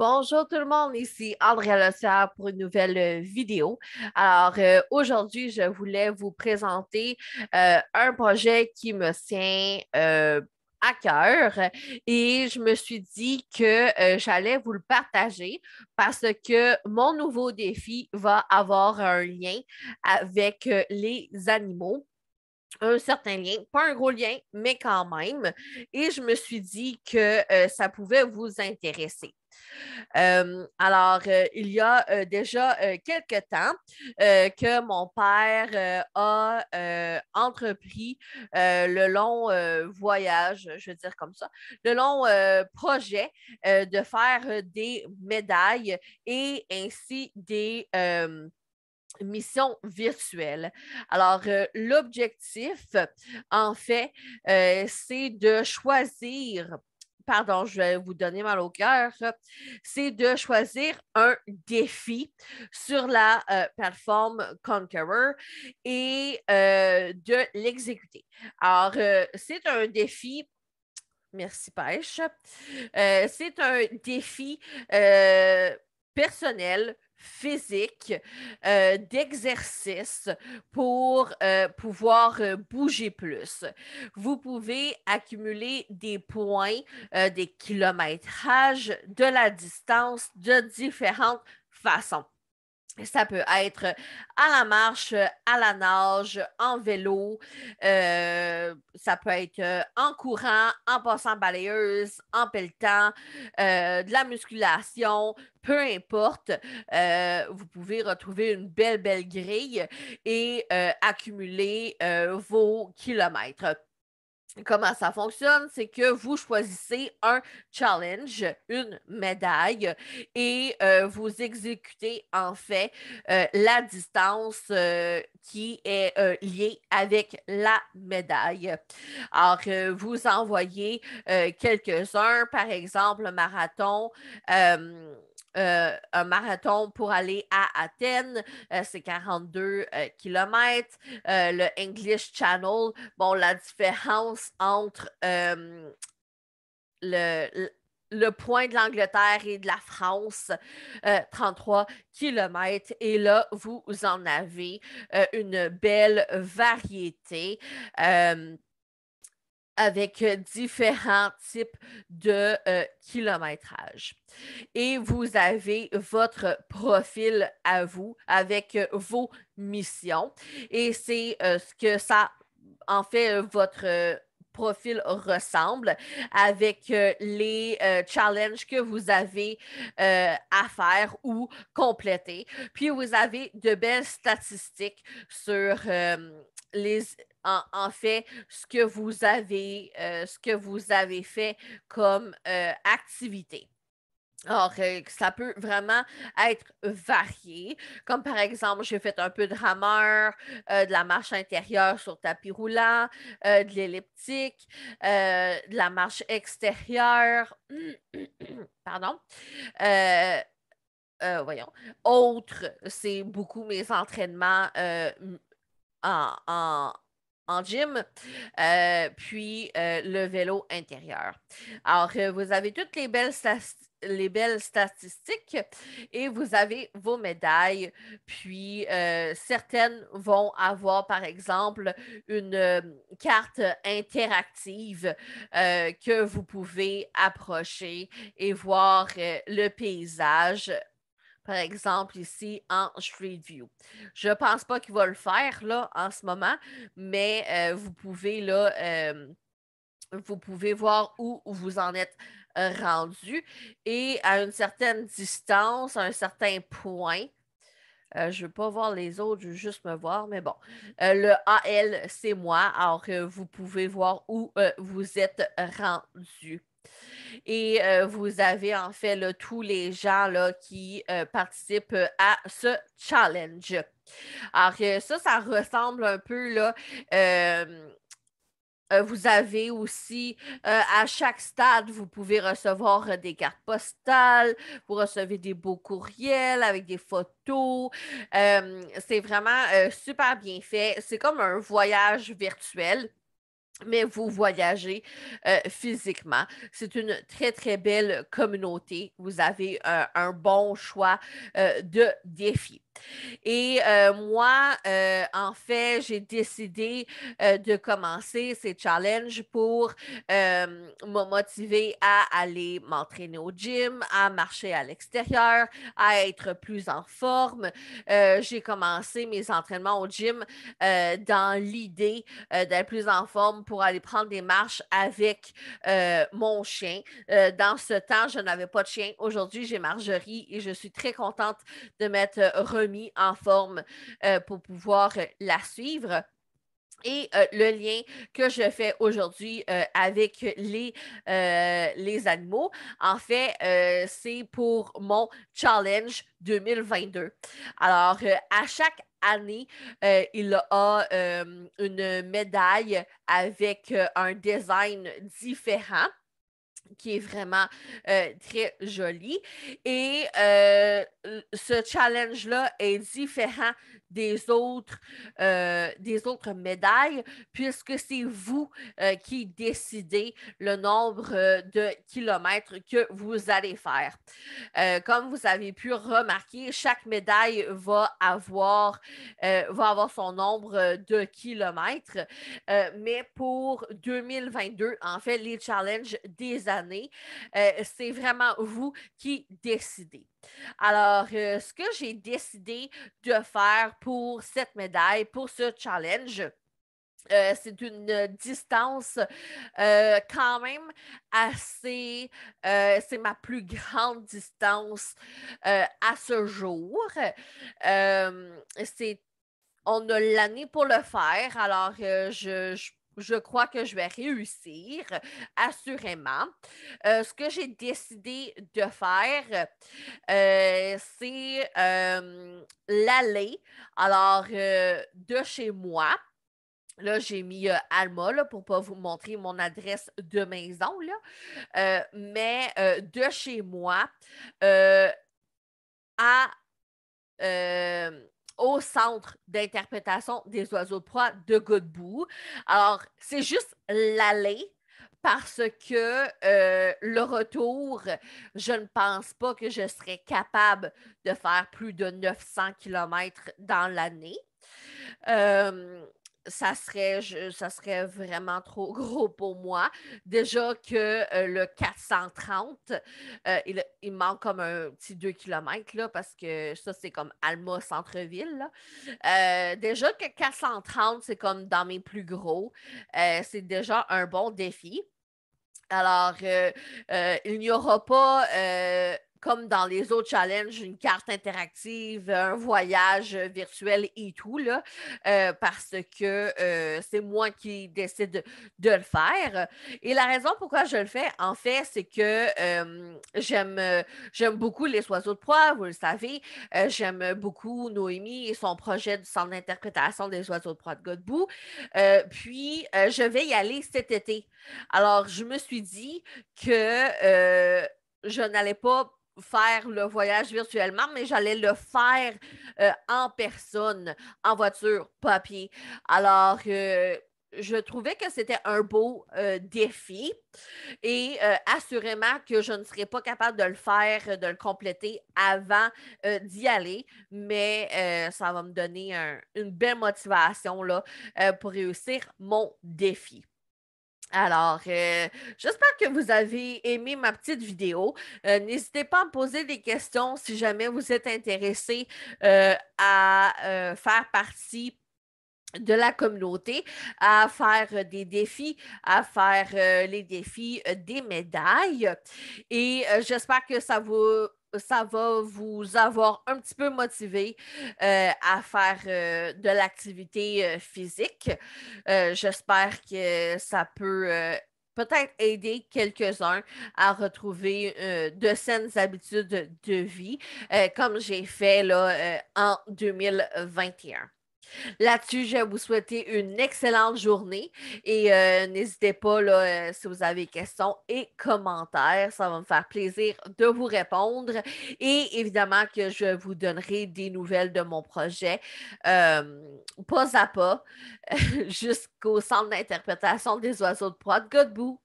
Bonjour tout le monde, ici Andrea Lossière pour une nouvelle vidéo. Aujourd'hui, je voulais vous présenter un projet qui me tient à cœur et je me suis dit que j'allais vous le partager parce que mon nouveau défi va avoir un lien avec les animaux. Un certain lien, pas un gros lien, mais quand même. Et je me suis dit que ça pouvait vous intéresser. Il y a déjà quelques temps que mon père a entrepris le long voyage, je veux dire comme ça, le long projet de faire des médailles et ainsi des mission virtuelle. L'objectif, en fait, c'est de choisir, pardon, je vais vous donner mal au cœur, c'est de choisir un défi sur la plateforme Conqueror et de l'exécuter. C'est un défi. Merci, Pêche. C'est un défi personnel, physique, d'exercice pour pouvoir bouger plus. Vous pouvez accumuler des points, des kilométrages, de la distance de différentes façons. Ça peut être à la marche, à la nage, en vélo, ça peut être en courant, en passant balayeuse, en pelletant, de la musculation, peu importe. Vous pouvez retrouver une belle grille et accumuler vos kilomètres. Comment ça fonctionne? C'est que vous choisissez un challenge, une médaille, et vous exécutez en fait la distance qui est liée avec la médaille. Vous envoyez quelques-uns, par exemple, un marathon pour aller à Athènes, c'est 42 kilomètres. Le English Channel, bon, la différence entre le, le point de l'Angleterre et de la France, 33 kilomètres. Et là, vous en avez une belle variété. Avec différents types de kilométrage. Et vous avez votre profil à vous avec vos missions. Et c'est ce que ça, en fait, votre profil ressemble avec les challenges que vous avez à faire ou compléter. Puis vous avez de belles statistiques sur les en fait ce que vous avez fait comme activité. Ça peut vraiment être varié, comme par exemple, j'ai fait un peu de rameur, de la marche intérieure sur tapis roulant, de l'elliptique, de la marche extérieure, pardon. Euh, Voyons. Autre, c'est beaucoup mes entraînements en, en, en gym, puis le vélo intérieur. Vous avez toutes les belles statistiques et vous avez vos médailles. Puis, certaines vont avoir, par exemple, une carte interactive que vous pouvez approcher et voir le paysage par exemple, ici en Street View. Je ne pense pas qu'il va le faire là en ce moment, mais vous pouvez voir où vous en êtes rendu et à une certaine distance, à un certain point. Je ne veux pas voir les autres, je veux juste me voir, mais bon. Le AL, c'est moi. Vous pouvez voir où vous êtes rendu. Et vous avez en fait là, tous les gens là, qui participent à ce challenge. Ça ressemble un peu là. Vous avez aussi, à chaque stade, vous pouvez recevoir des cartes postales, vous recevez des beaux courriels avec des photos. C'est vraiment super bien fait. C'est comme un voyage virtuel. mais vous voyagez physiquement. C'est une très, très belle communauté. Vous avez un bon choix de défis. Et moi, en fait, j'ai décidé de commencer ces challenges pour me motiver à aller m'entraîner au gym, à marcher à l'extérieur, à être plus en forme. J'ai commencé mes entraînements au gym dans l'idée d'être plus en forme pour aller prendre des marches avec mon chien. Dans ce temps, je n'avais pas de chien. Aujourd'hui, j'ai Marjorie et je suis très contente de m'être remis en forme pour pouvoir la suivre. Et le lien que je fais aujourd'hui avec les animaux, en fait, c'est pour mon challenge 2022. Alors, à chaque année, il a une médaille avec un design différent qui est vraiment très joli. Et ce challenge-là est différent des autres médailles, puisque c'est vous qui décidez le nombre de kilomètres que vous allez faire. Comme vous avez pu remarquer, chaque médaille va avoir son nombre de kilomètres. Mais pour 2022, en fait, les challenges des années, c'est vraiment vous qui décidez. Alors, ce que j'ai décidé de faire pour cette médaille, pour ce challenge, c'est une distance quand même assez, c'est ma plus grande distance à ce jour. C'est On a l'année pour le faire, alors je crois que je vais réussir, assurément. Ce que j'ai décidé de faire, c'est l'aller, alors de chez moi. Là, j'ai mis Alma là, pour ne pas vous montrer mon adresse de maison, là. Mais de chez moi euh, à euh, au centre d'interprétation des oiseaux de proie de Godbout. Alors, c'est juste l'aller parce que le retour, je ne pense pas que je serais capable de faire plus de 900 kilomètres dans l'année. Euh, ça serait vraiment trop gros pour moi. Déjà que le 430, il manque comme un petit 2 km là, parce que ça, c'est comme Alma centre-ville. Déjà que 430, c'est comme dans mes plus gros. C'est déjà un bon défi. Alors, il n'y aura pas, comme dans les autres challenges, une carte interactive, un voyage virtuel et tout, là, parce que c'est moi qui décide de le faire. Et la raison pourquoi je le fais, en fait, c'est que j'aime beaucoup les oiseaux de proie, vous le savez. J'aime beaucoup Noémie et son projet du centre d'interprétation des oiseaux de proie de Godbout. Puis, je vais y aller cet été. Alors, je me suis dit que je n'allais pas faire le voyage virtuellement, mais j'allais le faire en personne, en voiture, pas à pied. Alors, je trouvais que c'était un beau défi et assurément que je ne serais pas capable de le faire, de le compléter avant d'y aller, mais ça va me donner une belle motivation là, pour réussir mon défi. Alors, j'espère que vous avez aimé ma petite vidéo. N'hésitez pas à me poser des questions si jamais vous êtes intéressé à faire partie de la communauté, à faire des défis, à faire les défis des médailles. Et j'espère que ça va vous avoir un petit peu motivé à faire de l'activité physique. J'espère que ça peut peut-être aider quelques-uns à retrouver de saines habitudes de vie, comme j'ai fait là, en 2021. Là-dessus, je vais vous souhaiter une excellente journée et n'hésitez pas là, si vous avez questions et commentaires, ça va me faire plaisir de vous répondre et évidemment que je vous donnerai des nouvelles de mon projet pas à pas jusqu'au centre d'interprétation des oiseaux de proie de Godbout.